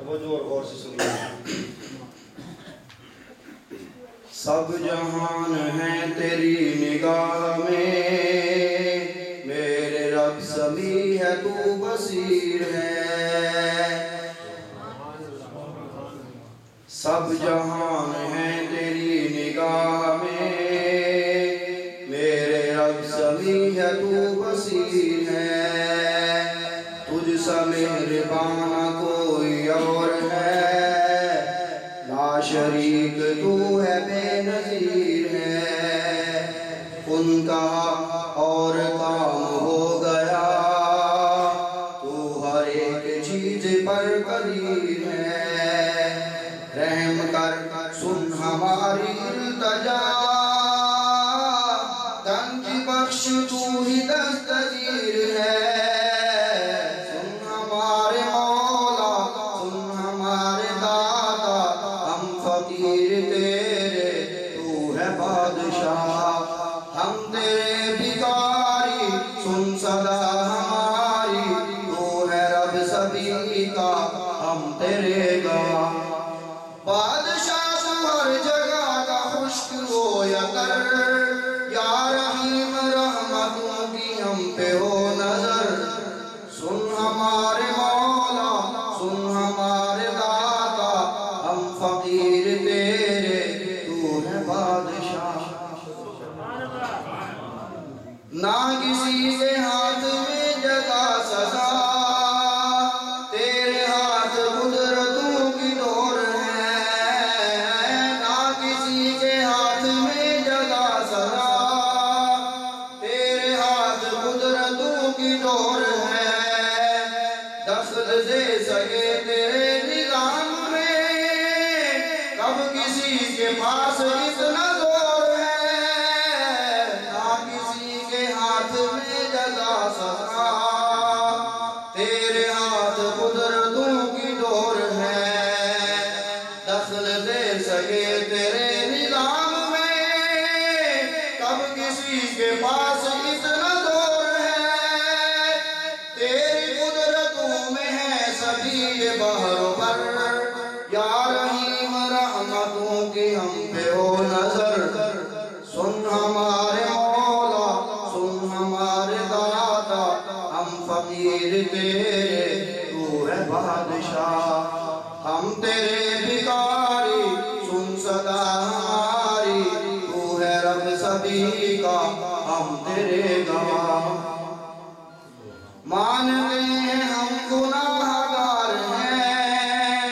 توجہ اور غور سے سنیے۔ سب جہان ہے تیری نگاہ میں، میرے رب سمیع ہے تو بصیر ہے۔ سب جہان ہے تیری نگاہ میں، میرے رب سمیع ہے تو بصیر ہے۔ تجھ سا مہربان کوئی اور ہے، لا شریک تو ہے بے نظیر ہے۔ ان کا اور کام ہو گیا، تو ہر ایک چیز پر قدیر ہے۔ رحم کر سن ہماری التجا، گنج بخش تو ہی دستگیر ہے۔ سن ہمارے مولا، سن ہمارے دادا، ہم فقیر تیرے تو ہے بادشاہ۔ ہم تیرے بھکاری، سن صدا ہماری، تو ہے رب سبھی کا، ہم تیرے گواہ۔ بادشاہ تو ہر جگہ کا خشک ہو یا تر، یا رحیم رحمتوں کی ہم پہ ہو نظر۔ سن ہمارے مولا، سن ہمارے داتا، ہم فقیر تیرے تو ہے بادشاہ۔ نہ کسی کے ہاتھ میں جزا سزا، تیرے ہاتھ قدرتوں کی ڈور ہے۔ نہ کسی کے ہاتھ میں جزا سزا، تیرے ہاتھ قدرتوں کی ڈور ہے۔ دخل دے سکے تیرے نظام میں، کب کسی کے پاس اتنا زور ہے۔ نہ کسی کے ہاتھ میں جزا سزا، تیرے ہاتھ قدرتوں کی ڈور ہے۔ دخل دے سکے تیرے نظام میں، کب کسی کے پاس اتنا زور ہے۔ تیری قدرتوں میں ہے سبھی یہ بحر و بر، یا رحیم رحمتوں کی ہم پہ ہو نظر۔ سن ہمارے مولا، سن ہمارے داتا، ہم فقیر تیرے تو ہے بادشاہ۔ ہم تیرے بھکاری، سن صدا ہماری، تو ہے رب سبھی کا، ہم تیرے گواہ۔ مانتے ہیں ہم گناہ گار ہیں،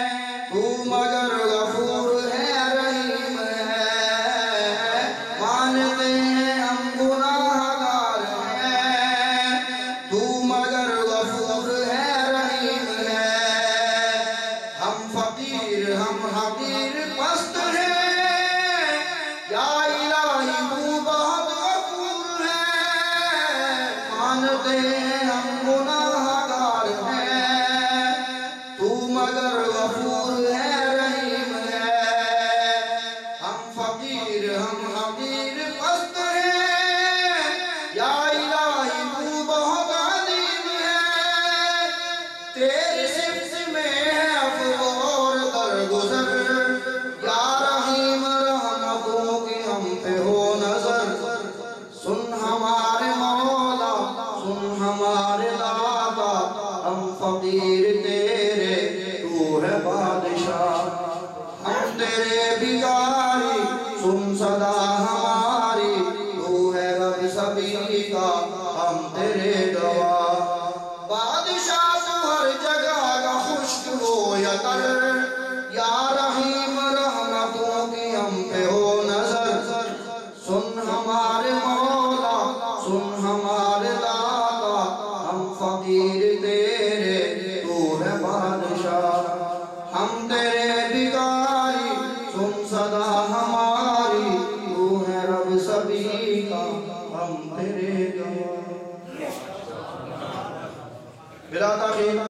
تو مگر غفور ہے رحیم ہے۔ مانتے ہیں ہم گناہ گار ہیں، تو مگر غفور ہے رحیم ہے۔ ہم فقیر، ہم حقیر پست ہیں، یا الہی تو بہت غفور ہے۔ مانتے ہیں ہم گناہ گار ہیں، تو مگر غفور ہے رحیم ہے۔ ہم فقیر، ہم حقیر پست ہیں، یا الہی تو بہت عظیم ہے۔ تیری صفت میں ہے عفو اور درگزر، یا رحیم رحمتوں کی ہم پہ ہو نظر۔ سن ہمارے مولا، سن ہمارے داتا، ہم فقیر تیرے تو ہے بادشاہ۔ ہم تیرے بھکاری، سن صدا ہماری، تو ہے رب سبھی کا، ہم تیرے گواہ۔ بادشاہ تو ہر جگہ کا خشک ہو یا تر،